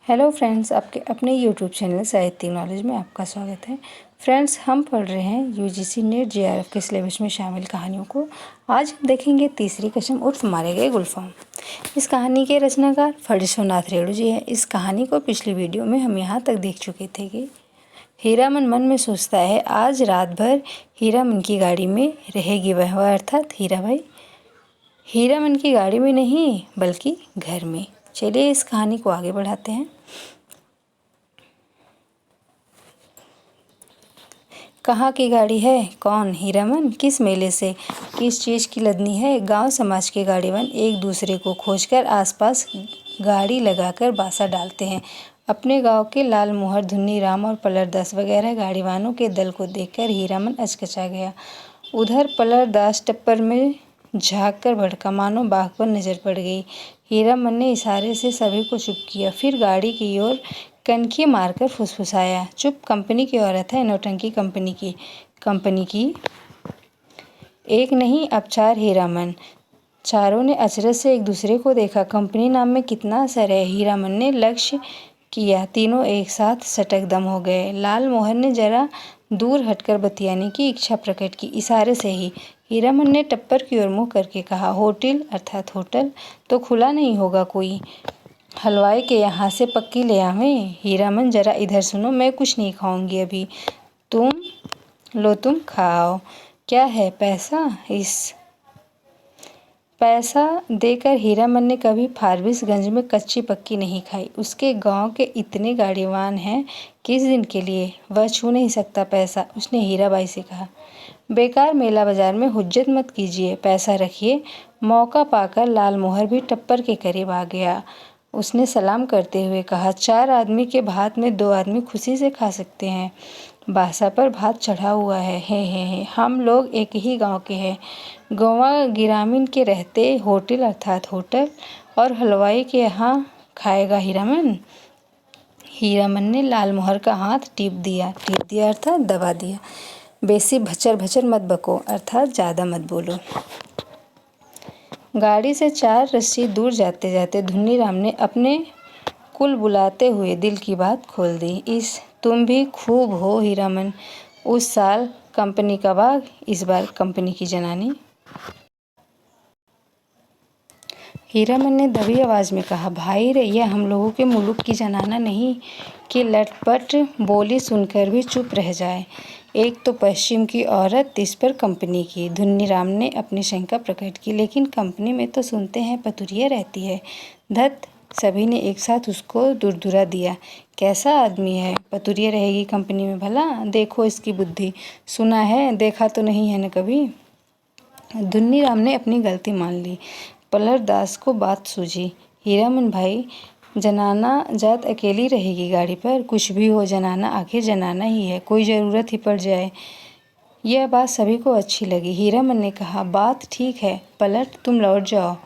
Hello friends, आपके अपने YouTube channel साहित्य नॉलेज में आपका स्वागत है। फ्रेंड्स, हम पढ़ रहे हैं यूजीसी नेट जेआरएफ के सिलेबस में शामिल कहानियों को। आज हम देखेंगे तीसरी कसम उर्फ मारे गए गुलफाम। इस कहानी के रचनाकार फणीश्वरनाथ रेणु जी हैं। इस कहानी को पिछली वीडियो में हम यहाँ तक देख चुके थे कि हीरामन मन में सोचता है आज रात भर हीरामन की गाड़ी में रहेगी वह अर्थात हीरा भाई। हीरामन की गाड़ी में नहीं बल्कि घर में। चलिए इस कहानी को आगे बढ़ाते हैं। कहाँ की गाड़ी है? कौन? हीरामन। किस मेले से? किस चीज़ की लदनी है? गांव समाज के गाड़ीवान एक दूसरे को खोजकर आसपास गाड़ी लगाकर बासा डालते हैं। अपने गांव के लाल मोहर, धुन्नी राम और पलरदास वगैरह गाड़ीवानों के दल को देखकर हीरामन अचकचा गया। उधर पलरदास टप्पर में झाँक कर भड़का, मानो बाघ पर नजर पड़ गई। हीरामन ने इशारे से सभी को चुप किया, फिर गाड़ी की ओर कनखी मारकर फुसफुसाया, चुप, कंपनी की औरत है, नौटंकी कंपनी की एक नहीं अब चार हीरामन। चारों ने अचरज से एक दूसरे को देखा। कंपनी नाम में कितना असर है। हीरामन ने लक्ष्य किया, तीनों एक साथ सटक दम हो गए। लाल मोहर ने जरा दूर हटकर बतियाने की इच्छा प्रकट की, इशारे से ही। हीरामन ने टप्पर की ओर मुँह करके कहा, होटल अर्थात होटल तो खुला नहीं होगा कोई? हलवाई के यहाँ से पक्की ले आवें। हीरामन जरा इधर सुनो, मैं कुछ नहीं खाऊंगी अभी, तुम खाओ। क्या है? पैसा? इस पैसा देकर हीरामन ने कभी फारबिसगंज में कच्ची पक्की नहीं खाई। उसके गांव के इतने गाड़ीवान हैं, किस दिन के लिए? वह छू नहीं सकता पैसा। उसने हीराबाई से कहा, बेकार मेला बाजार में हुज्जत मत कीजिए, पैसा रखिए। मौका पाकर लाल मोहर भी टप्पर के करीब आ गया। उसने सलाम करते हुए कहा, चार आदमी के भात में दो आदमी खुशी से खा सकते हैं। बासा पर भात चढ़ा हुआ है। हे हम लोग एक ही गांव के हैं। गोवा गिरामीन के रहते होटल अर्थात होटल और हलवाई के यहाँ खाएगा हीरामन। हीरामन ने लाल मोहर का हाथ टीप दिया अर्थात दबा दिया। बेसी भचर भचर मत बको अर्थात ज़्यादा मत बोलो। गाड़ी से चार रस्सी दूर जाते जाते धुन्नी राम ने अपने कुल बुलाते हुए दिल की बात खोल दी। तुम भी खूब हो हीरामन। उस साल कंपनी का बाग, इस बार कंपनी की जनानी। हीरामन ने दबी आवाज़ में कहा, भाई रे, यह हम लोगों के मुल्क की जनाना नहीं कि लटपट बोली सुनकर भी चुप रह जाए। एक तो पश्चिम की औरत, इस पर कंपनी की। धुन्नी राम ने अपनी शंका प्रकट की, लेकिन कंपनी में तो सुनते हैं पतुरिया रहती है। धत, सभी ने एक साथ उसको दुरदुरा दिया। कैसा आदमी है? पतुरिया रहेगी कंपनी में भला? देखो इसकी बुद्धि। सुना है, देखा तो नहीं है न कभी। धुन्नी राम ने अपनी गलती मान ली। पलरदास को बात सूझी। हीरामन भाई, जनाना जात अकेली रहेगी गाड़ी पर? कुछ भी हो, जनाना आखिर जनाना ही है, कोई ज़रूरत ही पड़ जाए। यह बात सभी को अच्छी लगी। हीरामन ने कहा, बात ठीक है पलट, तुम लौट जाओ,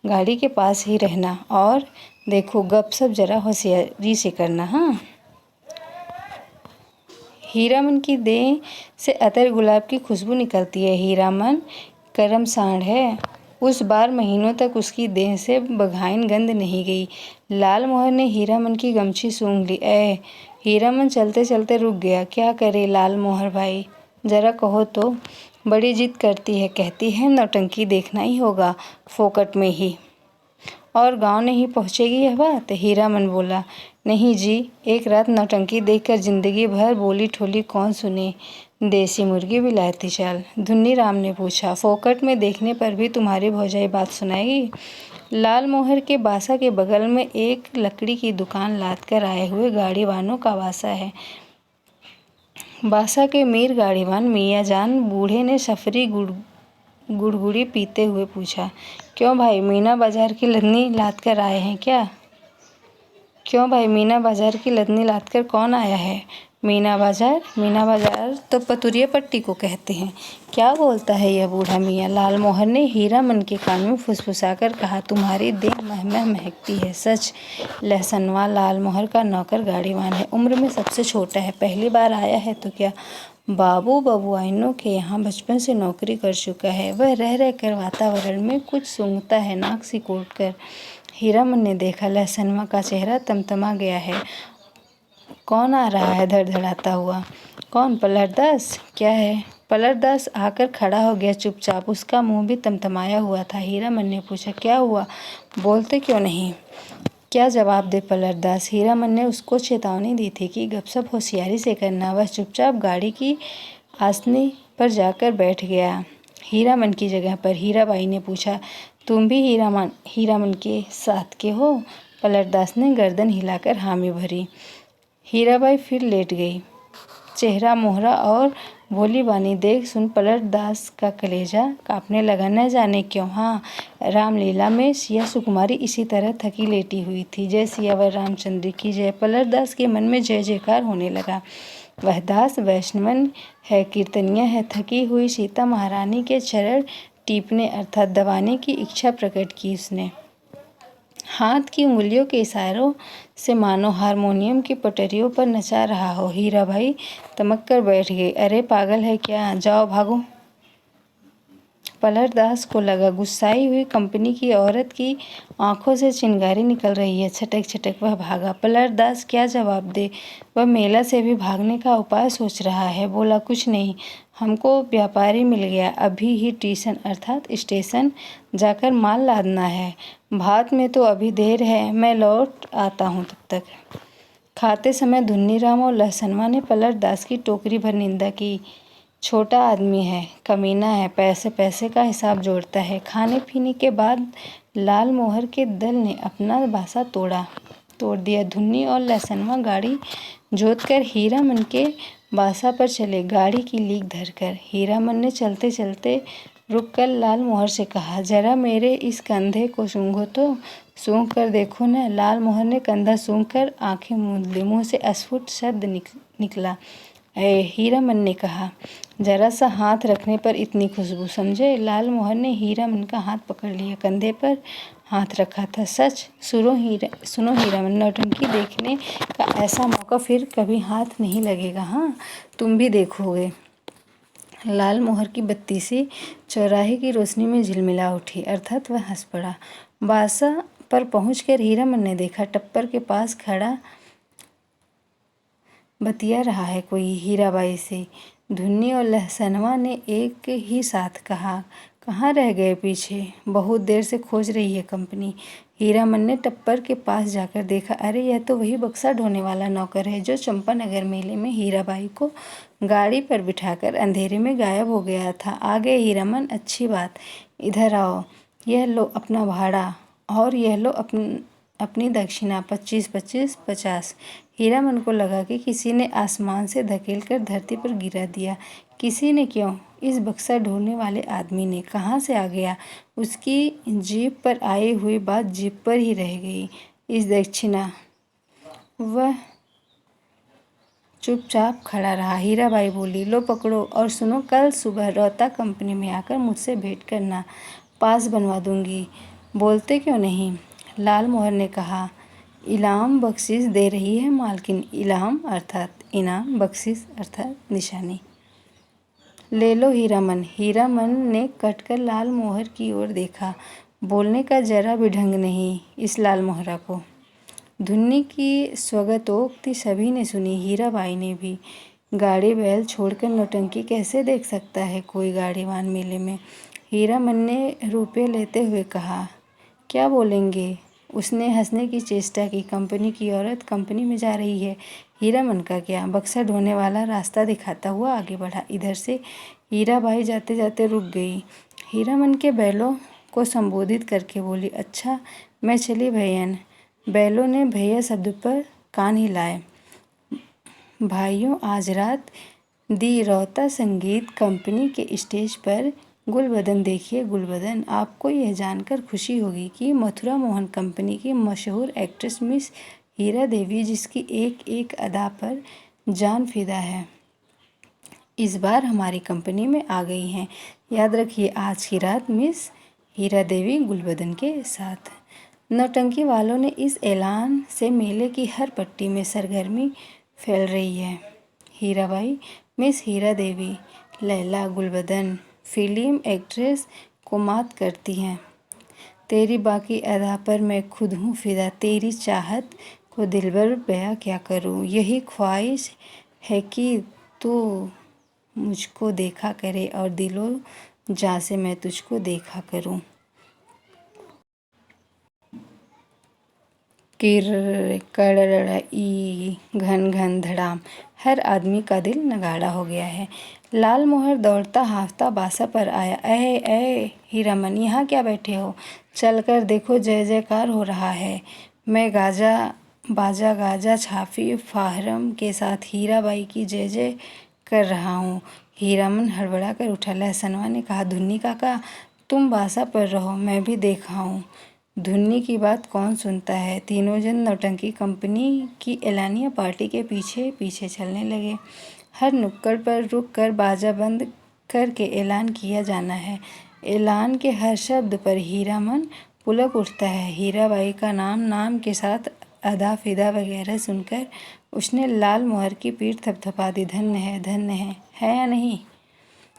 गाड़ी के पास ही रहना, और देखो गपशप जरा होशियारी से करना। हाँ। हीरामन की देह से अतर गुलाब की खुशबू निकलती है। हीरामन करम सांड है। उस बार महीनों तक उसकी देह से बघाइन गंध नहीं गई। लाल मोहर ने हीरामन की गमछी सूंघ ली। हीरामन चलते चलते रुक गया। क्या करे लाल मोहर भाई, जरा कहो तो। बड़ी जिद करती है, कहती है नौटंकी देखना ही होगा फोकट में ही, और गांव नहीं पहुंचेगी यह बात। हीरामन बोला, नहीं जी, एक रात नौटंकी देखकर जिंदगी भर बोली ठोली कौन सुने। देसी मुर्गी विलायती चाल। धुन्नी राम ने पूछा, फोकट में देखने पर भी तुम्हारी भौजाई बात सुनाएगी? लाल मोहर के बासा के बगल में एक लकड़ी की दुकान लाद कर आए हुए गाड़ीवानों का बासा है। बासा के मीर गाड़ीवान मियाँ जान बूढ़े ने सफरी गुड़गुड़ी पीते हुए पूछा, क्यों भाई, मीना बाजार की लदनी लाद कर आए हैं क्या? क्यों भाई, मीना बाजार की लदनी लाद कर कौन आया है? मीना बाजार तो पतुरिया पट्टी को कहते हैं। क्या बोलता है यह बूढ़ा मियाँ? लाल मोहर ने हीरामन के कान में फुसफुसाकर कहा, तुम्हारी देह महक महकती है सच। लहसनवा लाल मोहर का नौकर गाड़ीवान है, उम्र में सबसे छोटा है, पहली बार आया है तो क्या, बाबू बबुआइनों के यहाँ बचपन से नौकरी कर चुका है। वह रह रह कर वातावरण में कुछ सूंघता है, नाक सिकोड़ कर। हीरामन ने देखा लहसनवा का चेहरा तमतमा गया है। कौन आ रहा है धड़धड़ाता हुआ? कौन? पलटदास? क्या है? पलटदास आकर खड़ा हो गया चुपचाप। उसका मुंह भी तमतमाया हुआ था। हीरामन ने पूछा, क्या हुआ? बोलते क्यों नहीं? क्या जवाब दे पलटदास? हीरामन ने उसको चेतावनी दी थी कि गपशप होशियारी से करना। वह चुपचाप गाड़ी की आसनी पर जाकर बैठ गया, हीरामन की जगह पर। हीराबाई ने पूछा, तुम भी हीरामन के साथ के हो? पलटदास ने गर्दन हिलाकर हामी भरी। हीराबाई फिर लेट गई। चेहरा मोहरा और भोली बानी देख सुन पलटदास का कलेजा कांपने लगा। न जाने क्यों, हाँ, रामलीला में सिया सुकुमारी इसी तरह थकी लेटी हुई थी। जय सियावर रामचंद्र की जय। पलटदास के मन में जय जयकार होने लगा। वह दास वैष्णवन है, कीर्तनिया है। थकी हुई सीता महारानी के चरण टीपने अर्थात दबाने की इच्छा प्रकट की उसने। हाथ की उंगलियों के इशारों से मानो हारमोनियम की पटरियों पर नचा रहा हो। हीराबाई तमक कर बैठ गई। अरे पागल है क्या? जाओ भागो। पलटदास को लगा गुस्साई हुई कंपनी की औरत की आंखों से चिंगारी निकल रही है। छटक छटक वह भागा। पलटदास क्या जवाब दे? वह मेला से भी भागने का उपाय सोच रहा है। बोला, कुछ नहीं, हमको व्यापारी मिल गया। अभी ही टीसन अर्थात स्टेशन जाकर माल लादना है। भात में तो अभी देर है, मैं लौट आता हूँ तब तक। खाते समय धुन्नीराम और लहसनवा ने पलटदास की टोकरी भर निंदा की। छोटा आदमी है, कमीना है, पैसे पैसे का हिसाब जोड़ता है। खाने पीने के बाद लाल मोहर के दल ने अपना बासा तोड़ दिया। धुन्नी और लहसनवा गाड़ी जोतकर हीरामन के बासा पर चले, गाड़ी की लीक धरकर। हीरामन ने चलते चलते रुककर लाल मोहर से कहा, जरा मेरे इस कंधे को सूंघो तो। सूंघ कर देखो न। लाल मोहर ने कंधा सूंघ कर आंखें मूंद ली। मुंह से अस्फुट शब्द निकला। हीरामन ने कहा, जरा सा हाथ रखने पर इतनी खुशबू, समझे? लाल मोहर ने हीरामन का हाथ पकड़ लिया। कंधे पर हाथ रखा था। सच? सुनो हीरामन, नौटंकी देखने का ऐसा मौका फिर कभी हाथ नहीं लगेगा। हाँ, तुम भी देखोगे। लाल मोहर की बत्ती सी चौराहे की रोशनी में झिलमिला उठी, अर्थात वह हंस पड़ा। बासा पर पहुंचकर हीरामन ने देखा टप्पर के पास खड़ा बतिया रहा है कोई हीराबाई से। धुन्नी और लहसनवा ने एक ही साथ कहा, कहाँ रह गए पीछे? बहुत देर से खोज रही है कंपनी। हीरामन ने टप्पर के पास जाकर देखा, अरे यह तो वही बक्सा ढोने वाला नौकर है जो चंपानगर मेले में हीराबाई को गाड़ी पर बिठाकर अंधेरे में गायब हो गया था। आ गए हीरामन, अच्छी बात। इधर आओ, यह लो अपना भाड़ा और यह लो अपनी दक्षिणा, 25-25, 50। हीरामन को लगा कि किसी ने आसमान से धकेलकर धरती पर गिरा दिया। किसी ने क्यों? इस बक्सा ढोने वाले आदमी ने। कहाँ से आ गया? उसकी जीप पर आई हुई बात जीप पर ही रह गई। इस दक्षिणा। वह चुपचाप खड़ा रहा। हीराबाई बोली, लो पकड़ो और सुनो, कल सुबह रोहता कंपनी में आकर मुझसे भेंट करना, पास बनवा दूंगी। बोलते क्यों नहीं? लाल मोहर ने कहा, इनाम बख्शिश दे रही है मालकिन। इनाम अर्थात इनाम, बख्शिश अर्थात निशानी। ले लो हीरामन। हीरामन ने कटकर लाल मोहर की ओर देखा। बोलने का जरा भी ढंग नहीं इस लाल मोहरा को। धुन्नी की स्वगतोक्ति सभी ने सुनी, हीराबाई ने भी। गाड़ी बैल छोड़कर नौटंकी कैसे देख सकता है कोई गाड़ीवान मेले में? हीरामन ने रुपये लेते हुए कहा, क्या बोलेंगे? उसने हंसने की चेष्टा की। कंपनी की औरत कंपनी में जा रही है, हीरामन का क्या? बक्सा ढोने वाला रास्ता दिखाता हुआ आगे बढ़ा। इधर से हीराबाई जाते जाते रुक गई। हीरामन के बैलों को संबोधित करके बोली, अच्छा मैं चली भैयन। बैलों ने भैया शब्द पर कान हिलाए। भाइयों, आज रात दी रोहता संगीत कंपनी के स्टेज पर गुलबदन देखिए। गुलबदन, आपको यह जानकर खुशी होगी कि मथुरा मोहन कंपनी की मशहूर एक्ट्रेस मिस हीरा देवी, जिसकी एक एक अदा पर जान फिदा है, इस बार हमारी कंपनी में आ गई हैं। याद रखिए, आज की रात मिस हीरा देवी गुलबदन के साथ। नौटंकी वालों ने इस ऐलान से मेले की हर पट्टी में सरगर्मी फैल रही है। हीराबाई, मिस हीरा देवी, लैला गुलबदन फिल्म एक्ट्रेस को मात करती हैं। तेरी बाकी अदा पर मैं खुद हूँ फिदा, तेरी चाहत को दिलबर बयां क्या करूँ। यही ख्वाहिश है कि तू मुझको देखा करे और दिलो जां से मैं तुझको देखा करूँ। किर कड़ड़ ई घन घन धड़ाम, हर आदमी का दिल नगाड़ा हो गया है। लाल मोहर दौड़ता हाँफता बासा पर आया। ऐ हीरामन, यहाँ क्या बैठे हो? चलकर देखो, जय जयकार हो रहा है। मैं बाजा गाजा छाफी फाहरम के साथ हीराबाई की जय जय कर रहा हूँ। हीरामन हड़बड़ा कर उठा। लहसनवा ने कहा, धुन्नी काका, तुम बासा पर रहो, मैं भी देखा हूँ। धुन्नी की बात कौन सुनता है। तीनों जन नौटंकी कंपनी की एलानिया पार्टी के पीछे पीछे चलने लगे। हर नुक्कड़ पर रुक कर बाजा बंद करके ऐलान किया जाना है। ऐलान के हर शब्द पर हीरामन पुलक उठता है। हीराबाई का नाम के साथ अदा फिदा वगैरह सुनकर उसने लाल मोहर की पीठ थपथपा दी। धन्य है या नहीं?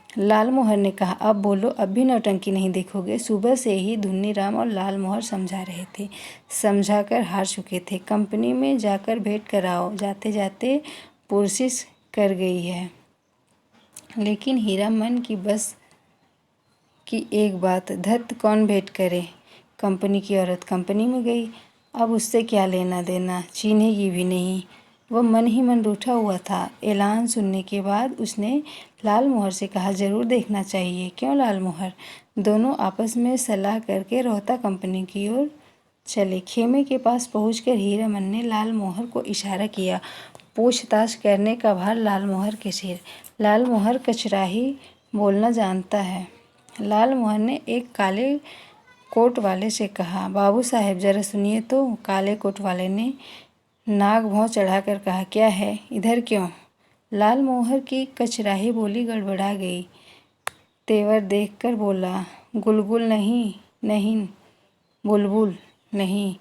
लाल मोहर ने कहा, अब बोलो, अब भी नौटंकी नहीं देखोगे? सुबह से ही धुन्नी राम और लाल मोहर समझा रहे थे, समझाकर हार चुके थे। कंपनी में जाकर भेंट कराओ, जाते जाते पुरसिस कर गई है। लेकिन हीरामन की बस की एक बात, धत कौन भेंट करे। कंपनी की औरत कंपनी में गई, अब उससे क्या लेना देना, चिन्हेगी भी नहीं। वह मन ही मन रूठा हुआ था। ऐलान सुनने के बाद उसने लाल मोहर से कहा, जरूर देखना चाहिए। क्यों लाल मोहर? दोनों आपस में सलाह करके रोहता कंपनी की ओर चले। खेमे के पास पहुंचकर हीरामन ने लाल मोहर को इशारा किया। पूछताछ करने का भार लाल मोहर के सिर। लाल मोहर कचराही बोलना जानता है। लाल मोहर ने एक काले कोट वाले से कहा, बाबू साहेब जरा सुनिए तो। काले कोट वाले ने नाक भौं चढ़ाकर कहा, क्या है, इधर क्यों? लाल मोहर की कचराही बोली गड़बड़ा गई। तेवर देखकर बोला, गुलगुल नहीं, बुलबुल नहीं।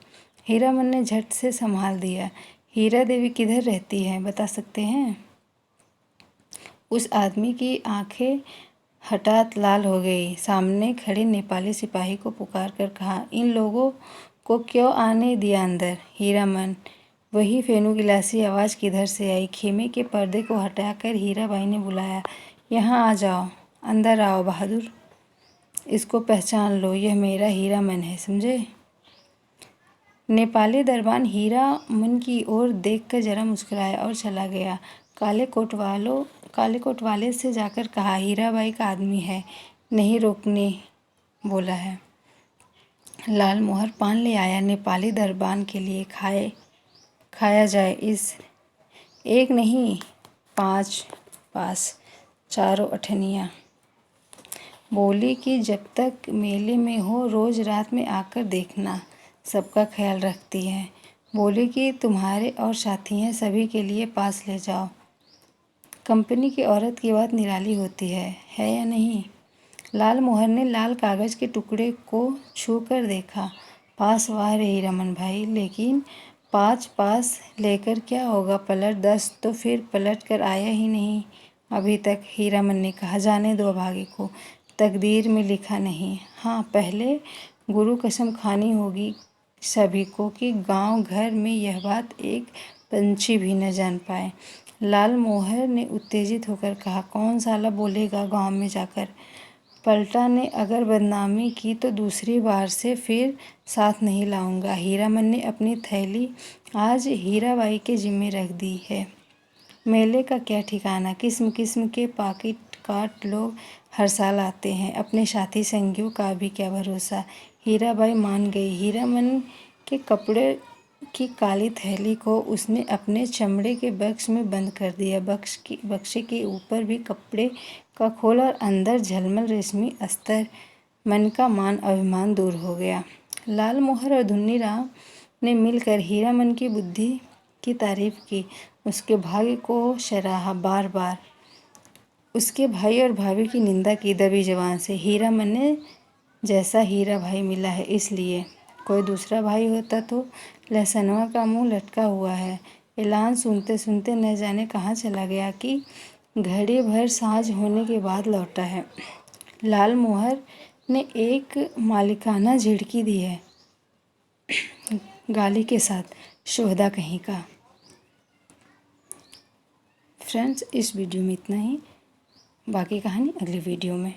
हीरामन ने झट से संभाल दिया। हीरा देवी किधर रहती है, बता सकते हैं? उस आदमी की आंखें हठात लाल हो गई। सामने खड़े नेपाली सिपाही को पुकार कर कहा, इन लोगों को क्यों आने दिया अंदर? हीरामन, वही फेनू गिलासी आवाज़ किधर से आई? खेमे के पर्दे को हटाकर हीराबाई ने बुलाया, यहाँ आ जाओ, अंदर आओ बहादुर, इसको पहचान लो, यह मेरा हीरामन है, समझे? नेपाली दरबान हीरामन की ओर देखकर जरा मुस्कुराया और चला गया। काले कोट वाले से जाकर कहा, हीराबाई का आदमी है, नहीं रोकने बोला है। लाल मोहर पान ले आया। नेपाली दरबान के लिए खाया जाए, इस एक नहीं 5 पास, चारों अठनियाँ। बोली कि जब तक मेले में हो रोज रात में आकर देखना, सबका ख्याल रखती है। बोली कि तुम्हारे और साथी हैं, सभी के लिए पास ले जाओ। कंपनी की औरत की बात निराली होती है या नहीं? लाल मोहर ने लाल कागज के टुकड़े को छू कर देखा। पास, वाह रे हीरामन भाई, लेकिन 5 पास लेकर क्या होगा? पलट 10 तो फिर पलट कर आया ही नहीं अभी तक। हीरामन ने कहा, जाने दो अभागे को, तकदीर में लिखा नहीं। हाँ, पहले गुरु कसम खानी होगी सभी को कि गांव घर में यह बात एक पंछी भी न जान पाए। लाल मोहर ने उत्तेजित होकर कहा, कौन साला बोलेगा गांव में जाकर? पलटा ने अगर बदनामी की तो दूसरी बार से फिर साथ नहीं लाऊंगा। हीरामन ने अपनी थैली आज हीराबाई के जिम्मे रख दी है। मेले का क्या ठिकाना, किस्म किस्म के पाकिट काट लोग हर साल आते हैं, अपने साथी संगियों का भी क्या भरोसा। हीराबाई मान गई। हीरामन के कपड़े की काली थैली को उसने अपने चमड़े के बक्स में बंद कर दिया। बक्से के ऊपर भी कपड़े का खोल और अंदर झलमल रेशमी अस्तर। मन का मान अभिमान दूर हो गया। लाल मोहर और धुन्नी राम ने मिलकर हीरामन की बुद्धि की तारीफ की, उसके भाग्य को सराहा, बार बार उसके भाई और भाभी की निंदा की दबी जबान से। हीरामन ने जैसा हीरा भाई मिला है इसलिए, कोई दूसरा भाई होता तो लहसनवा का मुंह लटका हुआ है। ऐलान सुनते सुनते न जाने कहाँ चला गया कि घड़ी भर सांझ होने के बाद लौटा है। लाल मोहर ने एक मालिकाना झिड़की दी है गाली के साथ, शोहदा कहीं का। फ्रेंड्स, इस वीडियो में इतना ही, बाकी कहानी अगली वीडियो में।